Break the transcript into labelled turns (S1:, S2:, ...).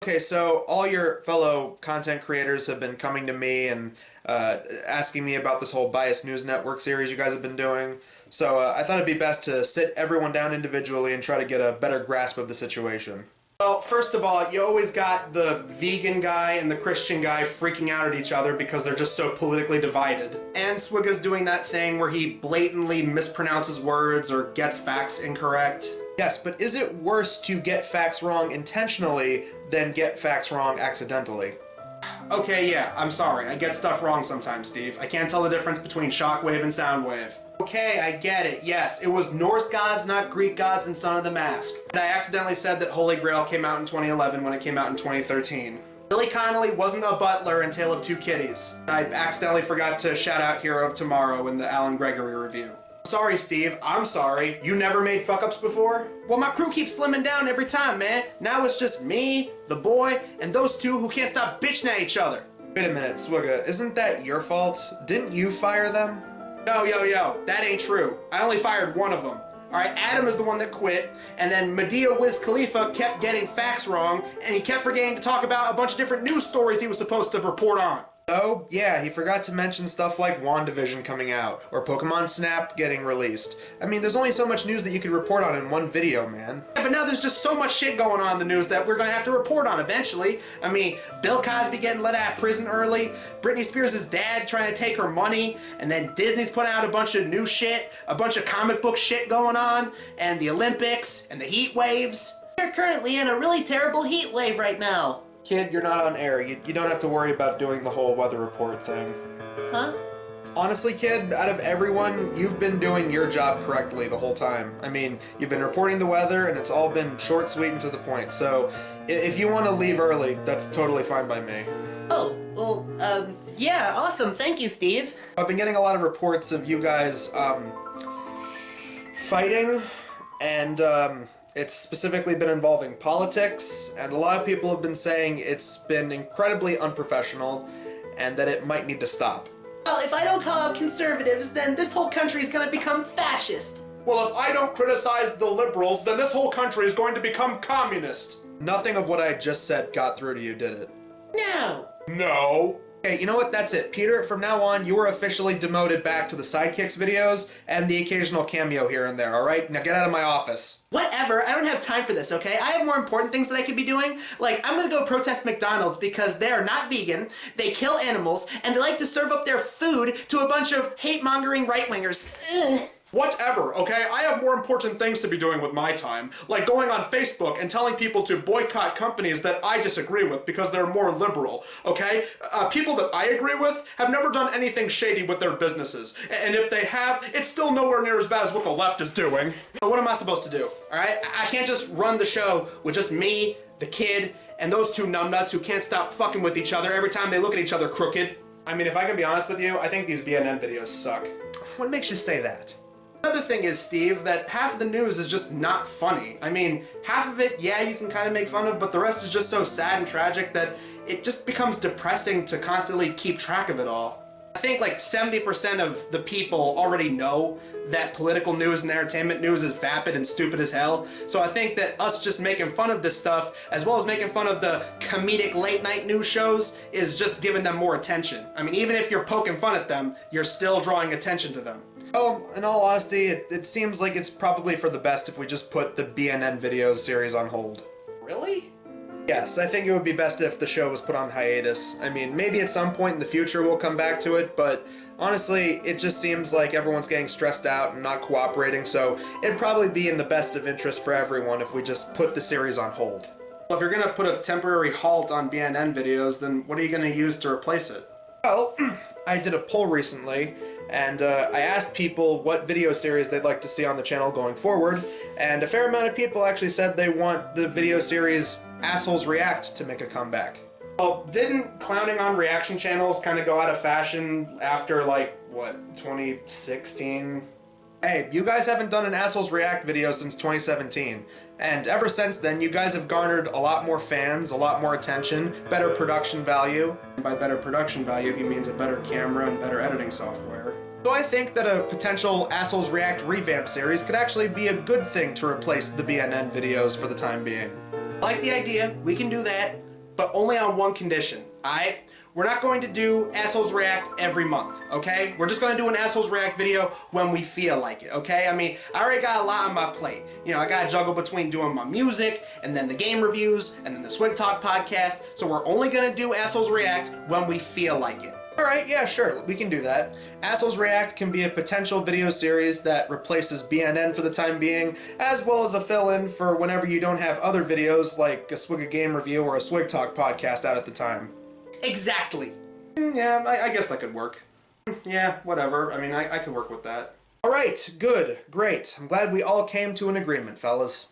S1: Okay, so all your fellow content creators have been coming to me and asking me about this whole Biased News Network series you guys have been doing. So I thought it'd be best to sit everyone down individually and try to get a better grasp of the situation. Well, first of all, you always got the vegan guy and the Christian guy freaking out at each other because they're just so politically divided. And Swigga's doing that thing where he blatantly mispronounces words or gets facts incorrect. Yes, but is it worse to get facts wrong intentionally than get facts wrong accidentally? Okay, yeah, I'm sorry. I get stuff wrong sometimes, Steve. I can't tell the difference between shockwave and soundwave. Okay, I get it. Yes, it was Norse gods, not Greek gods in Son of the Mask. And I accidentally said that Holy Grail came out in 2011 when it came out in 2013. Billy Connolly wasn't a butler in Tale of Two Kitties. I accidentally forgot to shout out Hero of Tomorrow in the Alan Gregory review. Sorry, Steve. I'm sorry. You never made fuck-ups before? Well, my crew keeps slimming down every time, man. Now it's just me, the boy, and those two who can't stop bitching at each other. Wait a minute, Swigga. Isn't that your fault? Didn't you fire them? Yo, that ain't true. I only fired one of them. Alright, Adam is the one that quit, and then Medea Wiz Khalifa kept getting facts wrong, and he kept forgetting to talk about a bunch of different news stories he was supposed to report on. Oh, yeah, he forgot to mention stuff like WandaVision coming out, or Pokemon Snap getting released. I mean, there's only so much news that you could report on in one video, man. Yeah, but now there's just so much shit going on in the news that we're gonna have to report on eventually. I mean, Bill Cosby getting let out of prison early, Britney Spears' dad trying to take her money, and then Disney's putting out a bunch of new shit, a bunch of comic book shit going on, and the Olympics, and the heat waves.
S2: We're currently in a really terrible heat wave right now.
S1: Kid, you're not on air. You don't have to worry about doing the whole weather report thing.
S2: Huh?
S1: Honestly, kid, out of everyone, you've been doing your job correctly the whole time. I mean, you've been reporting the weather, and it's all been short, sweet, and to the point. So, if you want to leave early, that's totally fine by me.
S2: Oh, well, yeah, awesome. Thank you, Steve.
S1: I've been getting a lot of reports of you guys, fighting, and, it's specifically been involving politics, and a lot of people have been saying it's been incredibly unprofessional, and that it might need to stop.
S2: Well, if I don't call out conservatives, then this whole country is gonna become fascist.
S1: Well, if I don't criticize the liberals, then this whole country is going to become communist. Nothing of what I just said got through to you, did it?
S2: No.
S1: No. Okay, you know what? That's it. Peter, from now on, you are officially demoted back to the Sidekicks videos and the occasional cameo here and there, alright? Now get out of my office.
S2: Whatever, I don't have time for this, okay? I have more important things that I could be doing. Like, I'm gonna go protest McDonald's because they're not vegan, they kill animals, and they like to serve up their food to a bunch of hate-mongering right-wingers. Ugh.
S1: Whatever, okay? I have more important things to be doing with my time, like going on Facebook and telling people to boycott companies that I disagree with because they're more liberal, okay? People that I agree with have never done anything shady with their businesses, and if they have, it's still nowhere near as bad as what the left is doing. So what am I supposed to do, alright? I can't just run the show with just me, the kid, and those two numbnuts who can't stop fucking with each other every time they look at each other crooked. I mean, if I can be honest with you, I think these BNN videos suck. What makes you say that? Another thing is, Steve, that half of the news is just not funny. I mean, half of it, yeah, you can kind of make fun of, but the rest is just so sad and tragic that it just becomes depressing to constantly keep track of it all. I think like 70% of the people already know that political news and entertainment news is vapid and stupid as hell, so I think that us just making fun of this stuff, as well as making fun of the comedic late-night news shows, is just giving them more attention. I mean, even if you're poking fun at them, you're still drawing attention to them. Oh, in all honesty, it seems like it's probably for the best if we just put the BNN videos series on hold. Really? Yes, I think it would be best if the show was put on hiatus. I mean, maybe at some point in the future we'll come back to it, but honestly, it just seems like everyone's getting stressed out and not cooperating, so it'd probably be in the best of interest for everyone if we just put the series on hold. Well, if you're gonna put a temporary halt on BNN videos, then what are you gonna use to replace it? Well, I did a poll recently, and I asked people what video series they'd like to see on the channel going forward, and a fair amount of people actually said they want the video series Assholes React to make a comeback. Well, didn't clowning on reaction channels kind of go out of fashion after, like, what, 2016? Hey, you guys haven't done an Assholes React video since 2017, and ever since then you guys have garnered a lot more fans, a lot more attention, better production value. And by better production value, he means a better camera and better editing software. So I think that a potential Assholes React revamp series could actually be a good thing to replace the BNN videos for the time being.
S2: I like the idea, we can do that, but only on one condition, alright? We're not going to do Assholes React every month, okay? We're just gonna do an Assholes React video when we feel like it, okay? I mean, I already got a lot on my plate. You know, I gotta juggle between doing my music, and then the game reviews, and then the Swig Talk podcast, so we're only gonna do Assholes React when we feel like it. Alright, yeah, sure, we can do that. Assholes React can be a potential video series that replaces BNN for the time being, as well as a fill-in for whenever you don't have other videos like a Swig Game review or a Swig Talk podcast out at the time. Exactly.
S1: Yeah, I guess that could work. Yeah, whatever. I mean, I could work with that.
S2: Alright, good, great. I'm glad we all came to an agreement, fellas.